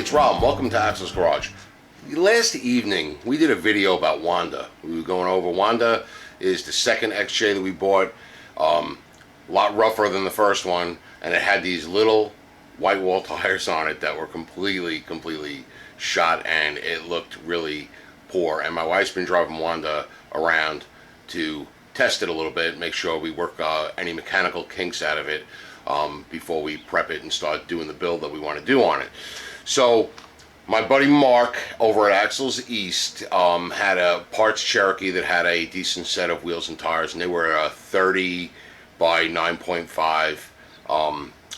it's Rob. Welcome to Axel's Garage. Last evening, we did a video about Wanda. We were going over. Wanda is the second XJ that we bought. A lot rougher than the first one, and it had these little white wall tires on it that were completely shot, and it looked really poor. And my wife's been driving Wanda around to test it a little bit, make sure we work any mechanical kinks out of it before we prep it and start doing the build that we want to do on it. So my buddy Mark over at Axel's East had a parts Cherokee that had a decent set of wheels and tires, and they were a 30 by 9.5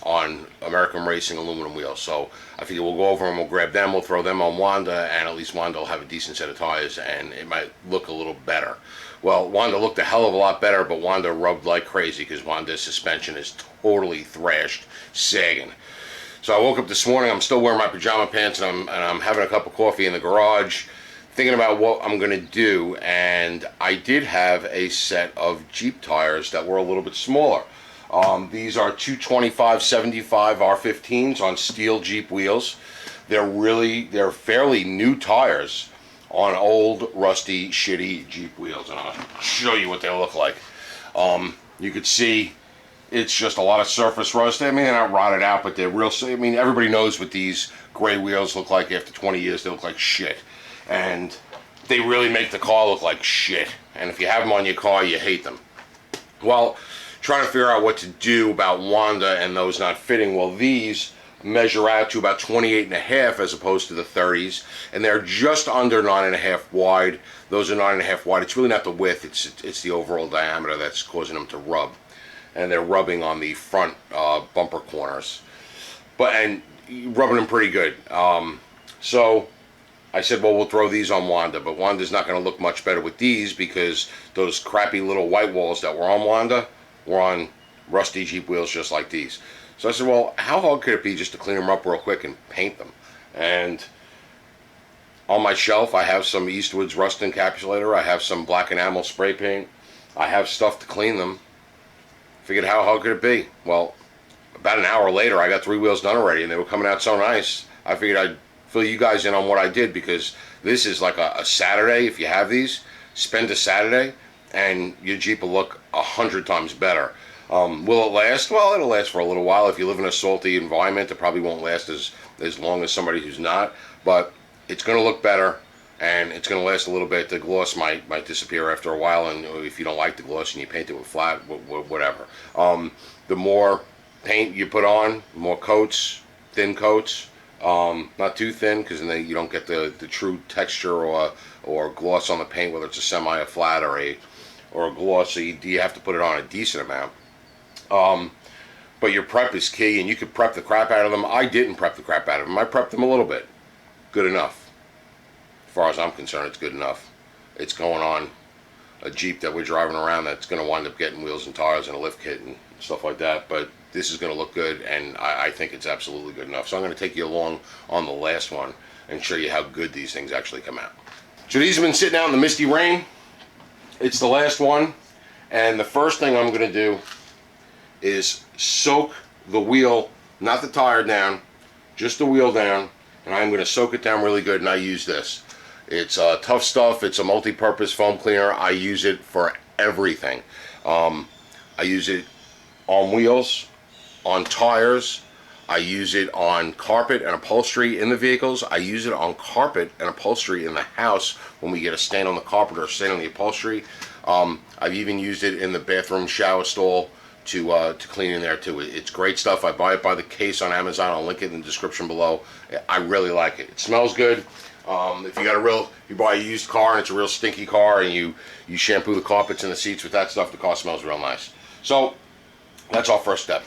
on American Racing aluminum wheels. So I figure we'll go over and we'll grab them, we'll throw them on Wanda, and at least Wanda will have a decent set of tires and it might look a little better. Well, Wanda looked a hell of a lot better, but Wanda rubbed like crazy because Wanda's suspension is totally thrashed, sagging. So I woke up this morning, I'm still wearing my pajama pants, and I'm having a cup of coffee in the garage, thinking about what I'm going to do, and I did have a set of Jeep tires that were a little bit smaller. These are 225/75 R15s on steel Jeep wheels. They're fairly new tires on old, rusty, shitty Jeep wheels, and I'll show you what they look like. You could see it's just a lot of surface rust. I mean, they're not rotted out, but they're real. I mean, everybody knows what these gray wheels look like after 20 years. They look like shit, and they really make the car look like shit. And if you have them on your car, you hate them. Well, trying to figure out what to do about Wanda and those not fitting. Well, these measure out to about 28.5 as opposed to the 30s, and they're just under 9.5 wide. Those are 9.5 wide. It's really not the width, it's the overall diameter that's causing them to rub, and they're rubbing on the front bumper corners, and rubbing them pretty good. So I said, well, we'll throw these on Wanda, but Wanda's not going to look much better with these because those crappy little white walls that were on Wanda were on rusty Jeep wheels just like these. So I said, well, how hard could it be just to clean them up real quick and paint them? And on my shelf, I have some Eastwood's rust encapsulator. I have some black enamel spray paint. I have stuff to clean them. Figured, how hard could it be? Well, about an hour later, I got 3 wheels done already, and they were coming out so nice. I figured I'd fill you guys in on what I did, because this is like a Saturday. If you have these, spend a Saturday, and your Jeep will look 100 times better. Will it last? Well, it'll last for a little while. If you live in a salty environment, it probably won't last as long as somebody who's not, but it's going to look better, and it's going to last a little bit. The gloss might disappear after a while, and if you don't like the gloss and you paint it with flat, whatever. The more paint you put on, more coats, thin coats, not too thin, because then you don't get the true texture or gloss on the paint, whether it's a semi, a flat, or a gloss. So you have to put it on a decent amount. But your prep is key, and you could prep the crap out of them. I didn't prep the crap out of them. I prepped them a little bit. Good enough. As far as I'm concerned, it's good enough. It's going on a Jeep that we're driving around that's going to wind up getting wheels and tires and a lift kit and stuff like that. But this is going to look good, and I think it's absolutely good enough. So I'm going to take you along on the last one and show you how good these things actually come out. So these have been sitting out in the misty rain. It's the last one, and the first thing I'm going to do is soak the wheel, not the tire down, just the wheel down, and I'm going to soak it down really good. And I use this. It's Tough Stuff. It's a multi-purpose foam cleaner. I use it for everything. I use it on wheels, on tires. I use it on carpet and upholstery in the vehicles. I use it on carpet and upholstery in the house when we get a stain on the carpet or a stain on the upholstery. I've even used it in the bathroom shower stall to clean in there too. It's great stuff. I buy it by the case on Amazon. I'll link it in the description below. I really like it. It smells good. If you buy a used car and it's a real stinky car, and you shampoo the carpets and the seats with that stuff, the car smells real nice. So that's our first step.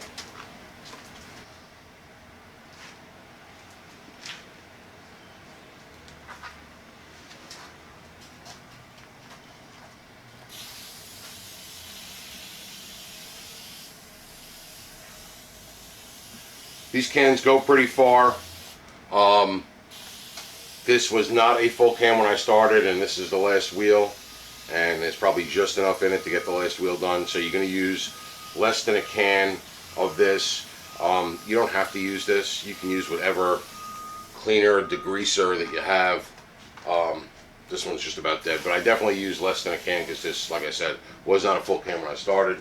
These cans go pretty far. This was not a full can when I started, and this is the last wheel, and there's probably just enough in it to get the last wheel done. So you're going to use less than a can of this. You don't have to use this. You can use whatever cleaner degreaser that you have. This one's just about dead, but I definitely use less than a can because this, like I said, was not a full can when I started.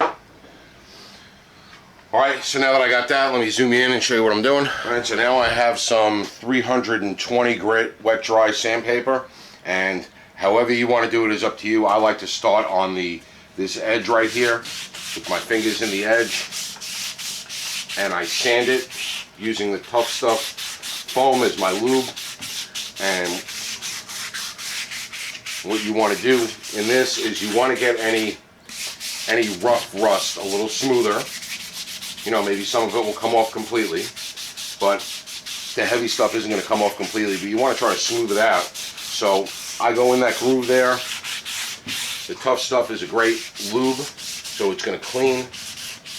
Alright, so now that I got that, let me zoom in and show you what I'm doing. Alright, so now I have some 320 grit wet dry sandpaper, and however you want to do it is up to you. I like to start on this edge right here with my fingers in the edge, and I sand it using the Tough Stuff foam as my lube. And what you want to do in this is you want to get any rough rust a little smoother. You know, maybe some of it will come off completely, but the heavy stuff isn't going to come off completely, but you want to try to smooth it out. So I go in that groove there. The Tough Stuff is a great lube, so it's going to clean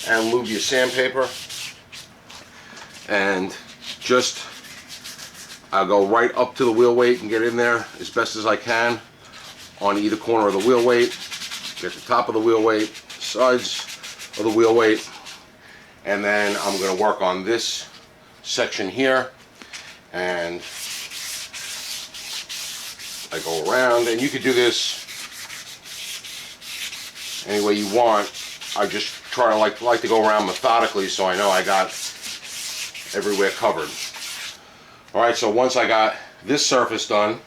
and lube your sandpaper. And just, I'll go right up to the wheel weight and get in there as best as I can on either corner of the wheel weight. Get the top of the wheel weight, sides of the wheel weight, and then I'm going to work on this section here, and I go around, and you could do this any way you want. I just try to like to go around methodically so I know I got everywhere covered. Alright, so once I got this surface done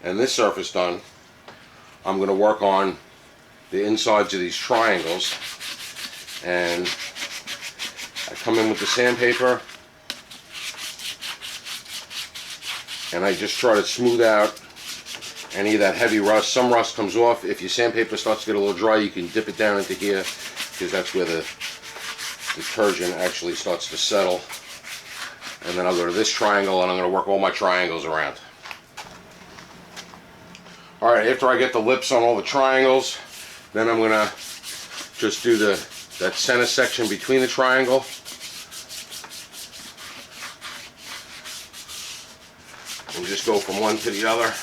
and this surface done, I'm going to work on the insides of these triangles, and I come in with the sandpaper and I just try to smooth out any of that heavy rust. Some rust comes off. If your sandpaper starts to get a little dry, you can dip it down into here because that's where the detergent actually starts to settle. And then I'll go to this triangle and I'm going to work all my triangles around. Alright, after I get the lips on all the triangles, then I'm going to just do that center section between the triangle. And just go from one to the other.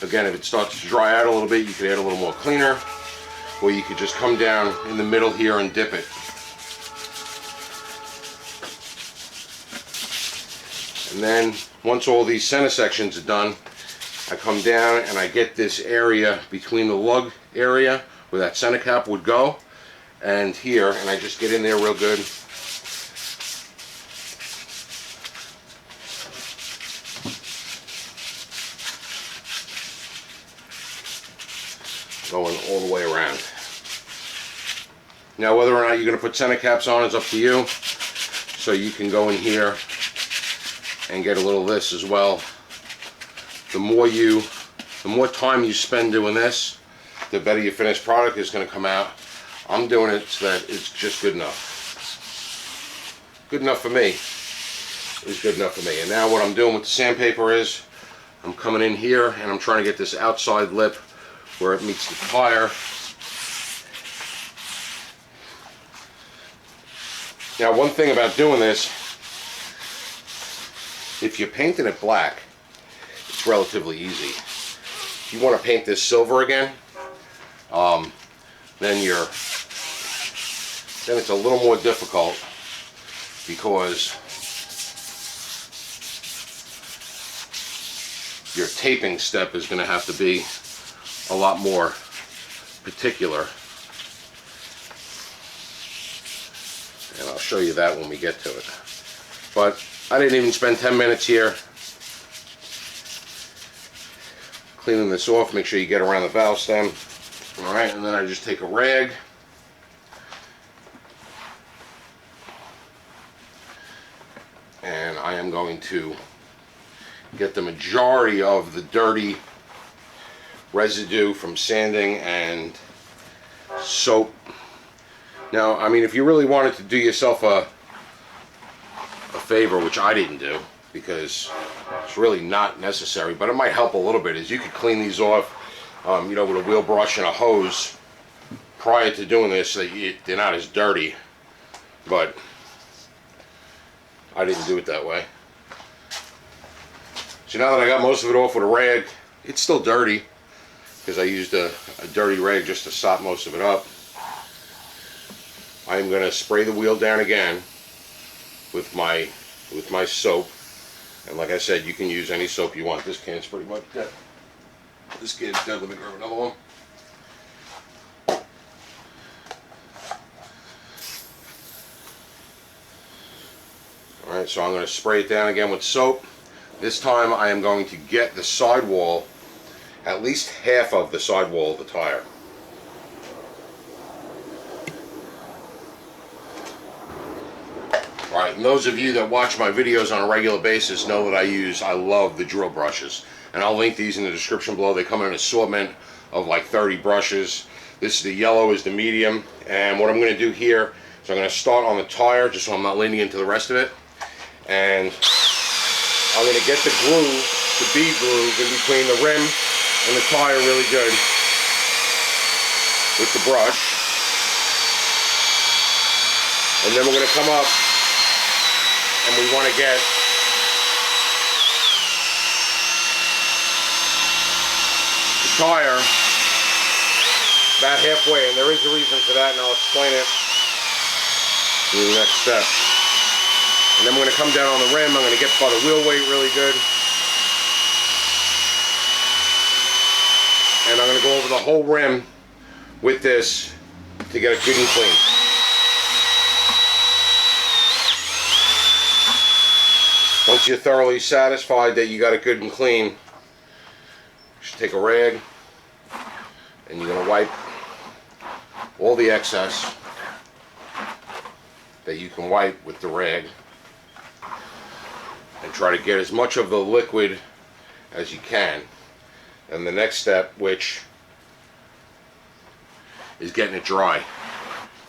Again, if it starts to dry out a little bit, you could add a little more cleaner, or you could just come down in the middle here and dip it. And then once all these center sections are done, I come down and I get this area between the lug area where that center cap would go and here, and I just get in there real good. Going all the way around. Now whether or not you're going to put center caps on is up to you. So you can go in here and get a little of this as well. The more time you spend doing this, the better your finished product is going to come out. I'm doing it so that it's just good enough. Good enough for me. It's good enough for me. And now what I'm doing with the sandpaper is I'm coming in here and I'm trying to get this outside lip where it meets the tire. Now one thing about doing this, if you're painting it black, it's relatively easy. If you want to paint this silver again, then it's a little more difficult because your taping step is going to have to be a lot more particular. And I'll show you that when we get to it. But I didn't even spend 10 minutes here cleaning this off. Make sure you get around the valve stem. Alright, and then I just take a rag and I am going to get the majority of the dirty residue from sanding and soap. Now, I mean, if you really wanted to do yourself a favor, which I didn't do because it's really not necessary, but it might help a little bit, is you could clean these off, you know, with a wheel brush and a hose prior to doing this so that they're not as dirty. But I didn't do it that way. So now that I got most of it off with a rag, it's still dirty because I used a dirty rag just to sop most of it up. I am going to spray the wheel down again with my with my soap. And like I said, you can use any soap you want. This can's pretty much dead. This can's dead. Let me grab another one. Alright, so I'm going to spray it down again with soap. This time I am going to get the sidewall, at least half of the sidewall of the tire. Alright, and those of you that watch my videos on a regular basis know that I love the drill brushes. And I'll link these in the description below. They come in an assortment of like 30 brushes. This is the yellow, is the medium. And what I'm going to do here is I'm going to start on the tire, just so I'm not leaning into the rest of it. And I'm going to get the groove, the bead groove, in between the rim and the tire really good with the brush. And then we're going to come up and we want to get the tire about halfway, and there is a reason for that, and I'll explain it in the next step. And then we're going to come down on the rim. I'm going to get by the wheel weight really good. And I'm going to go over the whole rim with this to get it good and clean. Once you're thoroughly satisfied that you got it good and clean, just take a rag and you're going to wipe all the excess that you can wipe with the rag. And try to get as much of the liquid as you can. And the next step, which is getting it dry.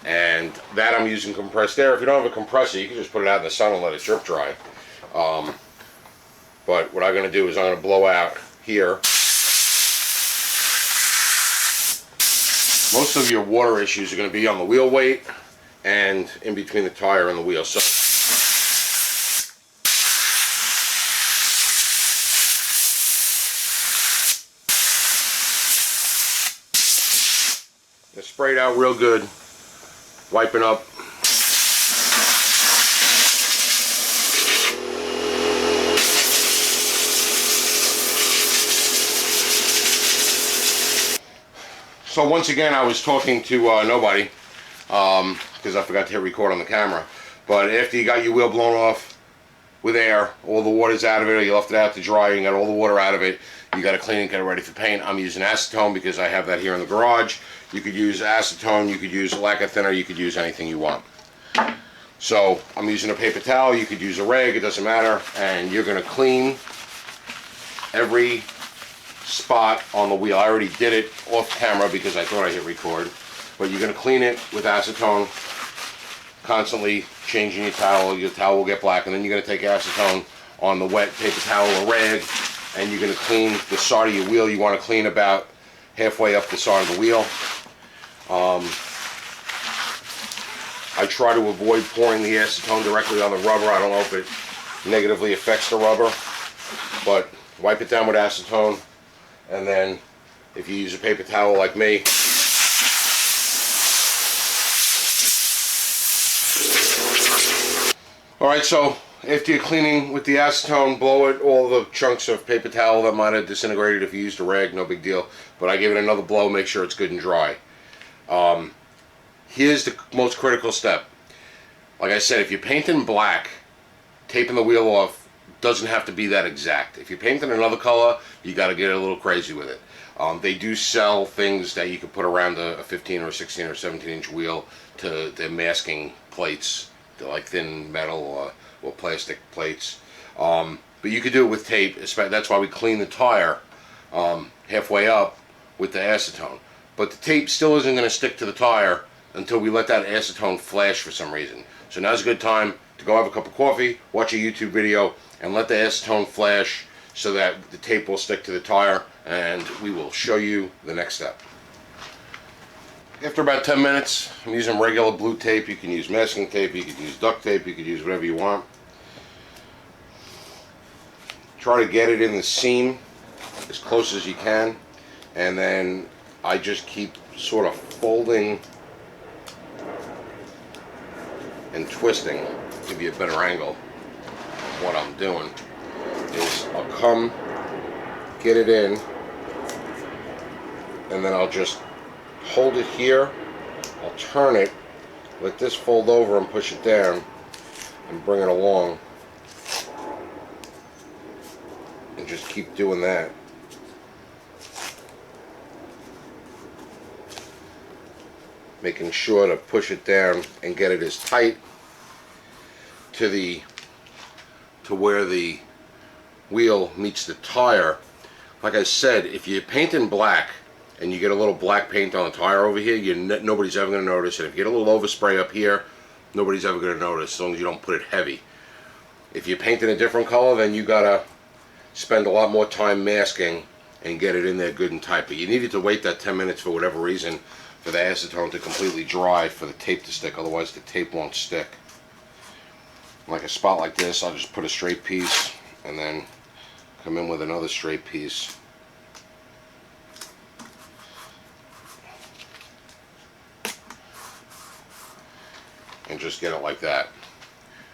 And that I'm using compressed air. If you don't have a compressor, you can just put it out in the sun and let it drip dry. But what I'm going to do is I'm going to blow out here. Most of your water issues are going to be on the wheel weight and in between the tire and the wheel. So it's sprayed out real good, wiping up. So once again, I was talking to nobody because I forgot to hit record on the camera. But after you got your wheel blown off with air, all the water's out of it, or you left it out to dry, and you got all the water out of it, you got to clean it, get it ready for paint. I'm using acetone because I have that here in the garage. You could use acetone, you could use a lacquer thinner, you could use anything you want. So I'm using a paper towel, you could use a rag, it doesn't matter, and you're going to clean every spot on the wheel. I already did it off camera because I thought I hit record, but you're going to clean it with acetone, constantly changing your towel will get black, and then you're going to take acetone on the wet paper towel or rag, and you're going to clean the side of your wheel. You want to clean about halfway up the side of the wheel. I try to avoid pouring the acetone directly on the rubber. I don't know if it negatively affects the rubber, but wipe it down with acetone, and then if you use a paper towel like me, alright, so after you're cleaning with the acetone, blow it, all the chunks of paper towel that might have disintegrated if you used a rag, no big deal, but I give it another blow, make sure it's good and dry. Here's the most critical step. Like I said, if you're painting black, taping the wheel off doesn't have to be that exact. If you're painting another color, you got to get a little crazy with it. They do sell things that you can put around a 15 or 16 or 17 inch wheel to the masking plates, to like thin metal or plastic plates. But you could do it with tape. That's why we clean the tire halfway up with the acetone. But the tape still isn't going to stick to the tire until we let that acetone flash for some reason. So now's a good time to go have a cup of coffee, watch a YouTube video, and let the acetone flash so that the tape will stick to the tire, and we will show you the next step. After about 10 minutes, I'm using regular blue tape. You can use masking tape, you could use duct tape, you could use whatever you want. Try to get it in the seam as close as you can, and then I just keep sort of folding and twisting to give you a better angle. what I'm doing is I'll come get it in, and then I'll just hold it here, I'll turn it, let this fold over and push it down, and bring it along, and just keep doing that. Making sure to push it down and get it as tight to where the wheel meets the tire. Like I said, if you paint in black and you get a little black paint on the tire over here, nobody's ever going to notice. And if you get a little overspray up here, nobody's ever going to notice, as long as you don't put it heavy. If you paint in a different color, then you gotta spend a lot more time masking and get it in there good and tight. But you needed to wait that 10 minutes for whatever reason for the acetone to completely dry for the tape to stick, otherwise the tape won't stick. Like a spot like this, I'll just put a straight piece and then come in with another straight piece. And just get it like that.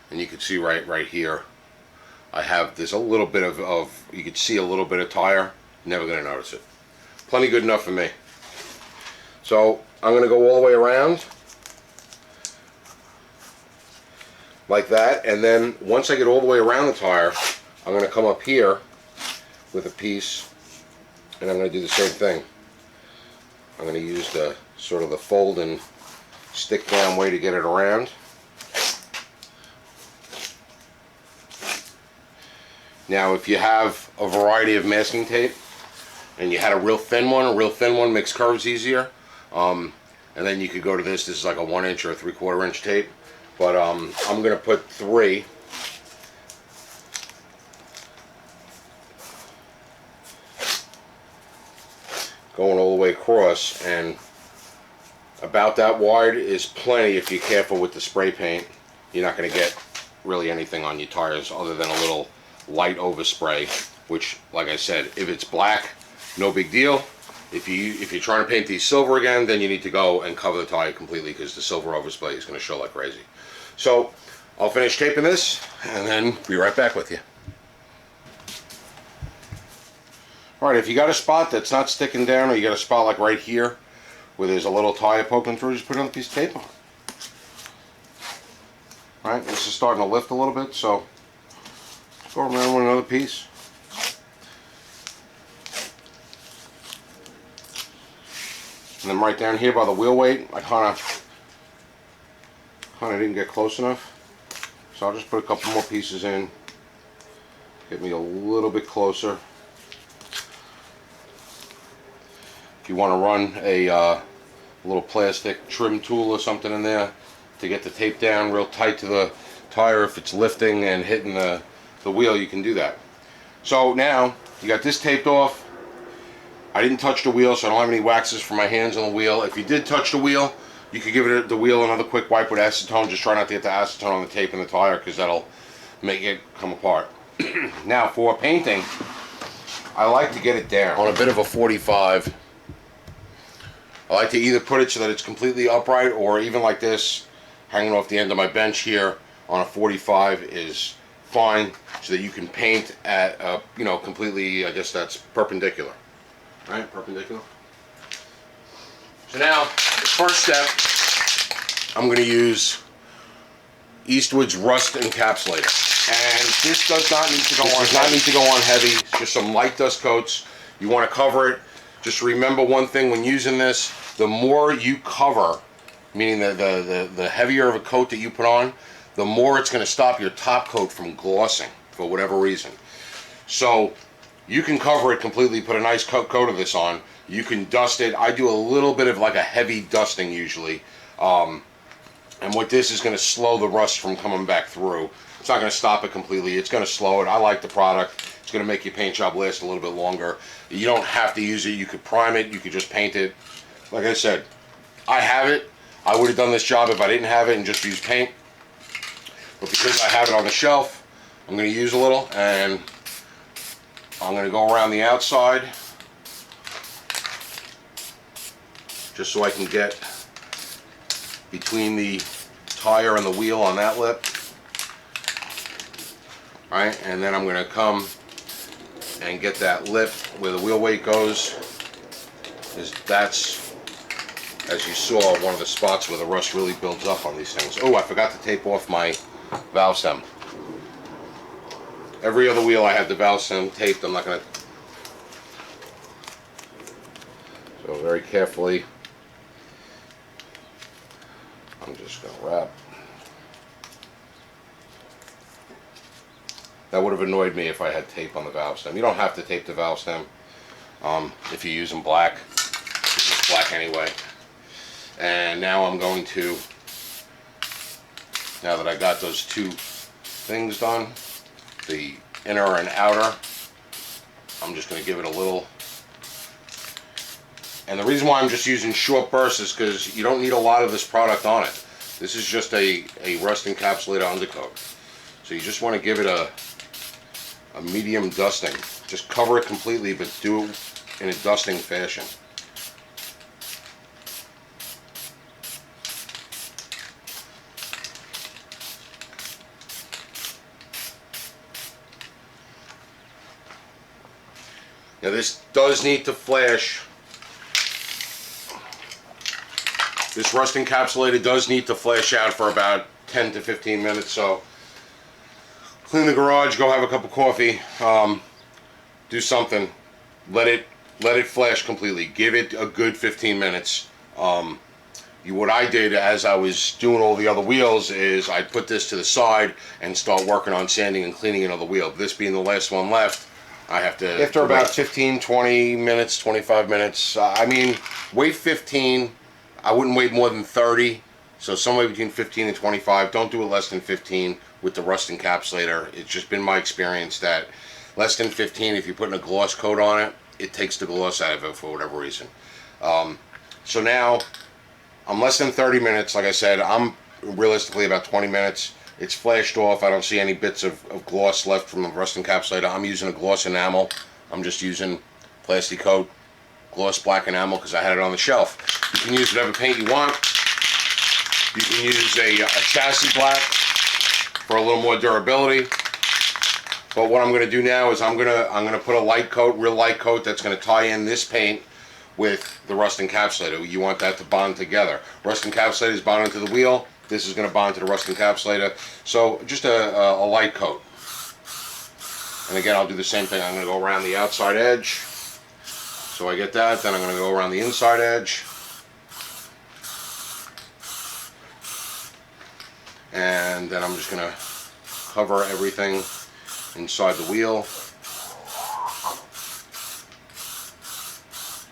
And you can see right here, there's a little bit of you can see a little bit of tire, never gonna notice it. Plenty good enough for me. So I'm going to go all the way around like that, and then once I get all the way around the tire, I'm going to come up here with a piece, and I'm going to do the same thing. I'm going to use the sort of the fold and stick down way to get it around. Now if you have a variety of masking tape and you had a real thin one makes curves easier. And then you could go to this is like a 1 inch or a 3/4 inch tape, but I'm going to put 3 going all the way across, and about that wide is plenty if you're careful with the spray paint. You're not going to get really anything on your tires other than a little light overspray, which, like I said, if it's black, no big deal. If you're trying to paint these silver again, then you need to go and cover the tire completely, because the silver overspray is going to show like crazy. So I'll finish taping this and then be right back with you. Alright, if you got a spot that's not sticking down, or you got a spot like right here where there's a little tire poking through, just put another piece of tape on. Alright, this is starting to lift a little bit, so go around with another piece. And then right down here by the wheel weight, I kind of didn't get close enough, so I'll just put a couple more pieces in, get me a little bit closer. If you want to run a little plastic trim tool or something in there to get the tape down real tight to the tire, if it's lifting and hitting the wheel, you can do that. So now you got this taped off. I didn't touch the wheel, so I don't have any waxes for my hands on the wheel. If you did touch the wheel, you could give the wheel another quick wipe with acetone. Just try not to get the acetone on the tape and the tire, because that'll make it come apart. Now for painting, I like to get it down on a bit of a 45. I like to either put it so that it's completely upright, or even like this, hanging off the end of my bench here on a 45 is fine, so that you can paint at completely, I guess that's perpendicular. Right, perpendicular. So now, the first step, I'm going to use Eastwood's Rust Encapsulator, and this does not need to go on heavy. It's just some light dust coats. You want to cover it. Just remember one thing when using this: the more you cover, meaning the heavier of a coat that you put on, the more it's going to stop your top coat from glossing for whatever reason. So you can cover it completely, put a nice coat of this on. You can dust it. I do a little bit of like a heavy dusting usually. And what this is going to slow the rust from coming back through. It's not going to stop it completely. It's going to slow it. I like the product. It's going to make your paint job last a little bit longer. You don't have to use it. You could prime it. You could just paint it. Like I said, I have it. I would have done this job if I didn't have it and just used paint. But because I have it on the shelf, I'm going to use a little, and I'm going to go around the outside just so I can get between the tire and the wheel on that lip. Right, and then I'm going to come and get that lip where the wheel weight goes. That's, as you saw, one of the spots where the rust really builds up on these things. Oh, I forgot to tape off my valve stem. Every other wheel I have the valve stem taped. I'm not going to. So very carefully, I'm just going to wrap. That would have annoyed me if I had tape on the valve stem. You don't have to tape the valve stem if you use them black. This is black anyway. And now I'm going to, now that I got those two things done, the inner and outer, I'm just going to give it a little. And the reason why I'm just using short bursts is because you don't need a lot of this product on it. This is just a rust encapsulator undercoat. So you just want to give it a medium dusting. Just cover it completely, but do it in a dusting fashion. Now this does need to flash. This rust encapsulator does need to flash out for about 10 to 15 minutes, so clean the garage, go have a cup of coffee, do something, let it flash completely. Give it a good 15 minutes. What I did as I was doing all the other wheels is I put this to the side and start working on sanding and cleaning another wheel. This being the last one left, I have to, after about 15, 20 minutes, 25 minutes, I mean, wait 15. I wouldn't wait more than 30, so somewhere between 15 and 25. Don't do it less than 15 with the rust encapsulator. It's just been my experience that less than 15, if you're putting a gloss coat on it, it takes the gloss out of it for whatever reason. So now, I'm less than 30 minutes. Like I said, I'm realistically about 20 minutes. It's flashed off. I don't see any bits of gloss left from the rust encapsulator. I'm using a gloss enamel. I'm just using plastic coat, gloss black enamel, because I had it on the shelf. You can use whatever paint you want. You can use a chassis black for a little more durability. But what I'm going to do now is I'm going to put a light coat, real light coat, that's going to tie in this paint with the rust encapsulator. You want that to bond together. Rust encapsulator is bonded to the wheel. This is going to bond to the rust encapsulator. So just a light coat. And again, I'll do the same thing. I'm going to go around the outside edge. So I get that. Then I'm going to go around the inside edge. And then I'm just going to cover everything inside the wheel.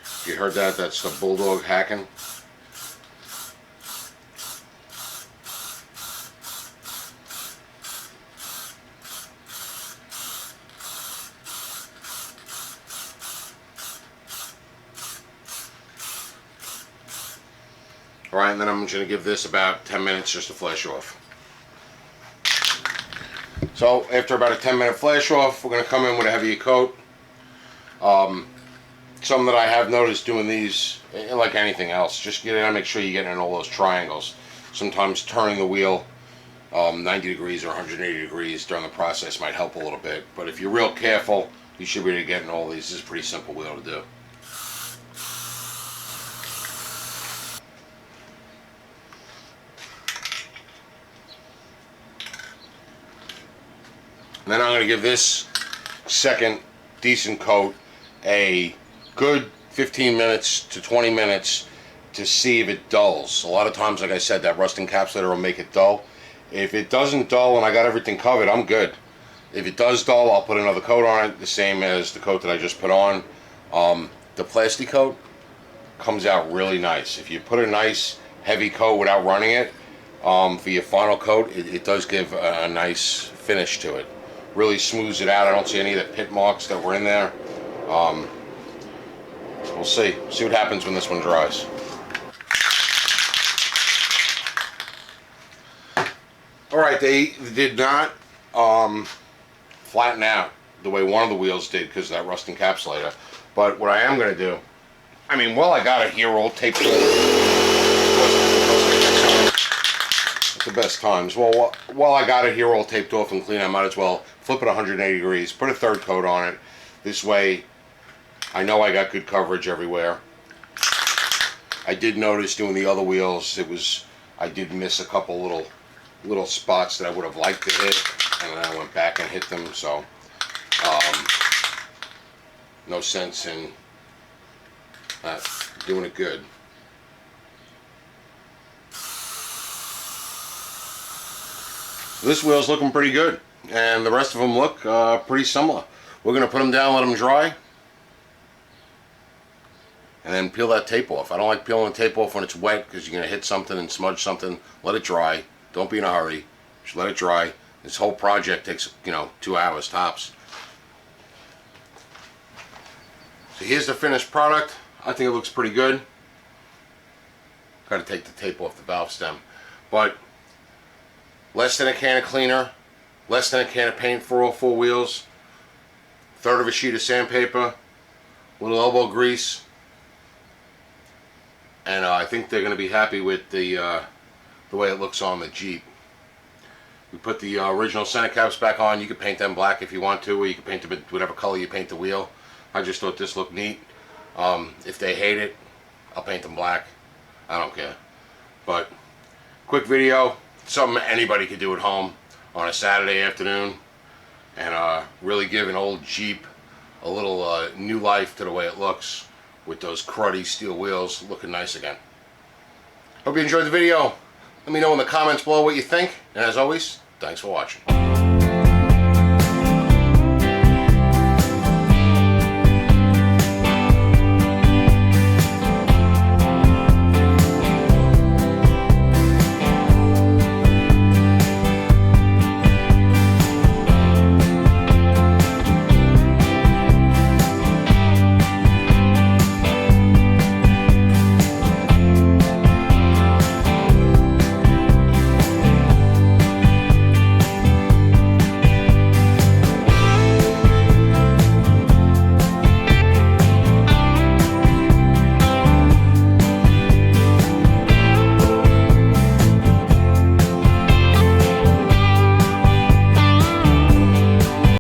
If you heard that, that's the bulldog hacking. Alright, and then I'm just going to give this about 10 minutes just to flash off. So after about a 10-minute flash off, we're going to come in with a heavier coat. Something that I have noticed doing these, like anything else, just get in and make sure you get in all those triangles. Sometimes turning the wheel 90 degrees or 180 degrees during the process might help a little bit. But if you're real careful, you should be able to get in all these. This is a pretty simple wheel to do. And then I'm going to give this second decent coat a good 15 minutes to 20 minutes to see if it dulls. A lot of times, like I said, that rust encapsulator will make it dull. If it doesn't dull and I got everything covered, I'm good. If it does dull, I'll put another coat on it, the same as the coat that I just put on. The plastic coat comes out really nice. If you put a nice heavy coat without running it, for your final coat, it does give a nice finish to it. Really smooths it out. I don't see any of the pit marks that were in there. We'll see what happens when this one dries. Alright, they did not flatten out the way one of the wheels did because of that rust encapsulator. But what I am going to do, I mean, while I got it here all taped in, the best times. Well, while I got it here all taped off and clean, I might as well flip it 180 degrees, put a third coat on it. This way, I know I got good coverage everywhere. I did notice doing the other wheels, I did miss a couple little spots that I would have liked to hit, and then I went back and hit them. So, no sense in doing it good. This wheel's looking pretty good, and the rest of them look pretty similar. We're going to put them down, let them dry, and then peel that tape off. I don't like peeling the tape off when it's wet because you're going to hit something and smudge something. Let it dry. Don't be in a hurry. Just let it dry. This whole project takes, 2 hours tops. So here's the finished product. I think it looks pretty good. Got to take the tape off the valve stem. But less than a can of cleaner, less than a can of paint for all 4 wheels, third of a sheet of sandpaper, little elbow grease, and I think they're going to be happy with the way it looks on the Jeep. We put the original center caps back on. You can paint them black if you want to, or you can paint them whatever color you paint the wheel. I just thought this looked neat. If they hate it, I'll paint them black. I don't care. But quick video, something anybody could do at home on a Saturday afternoon, and really give an old Jeep a little new life to the way it looks with those cruddy steel wheels looking nice again. Hope you enjoyed the video. Let me know in the comments below what you think, and as always, thanks for watching.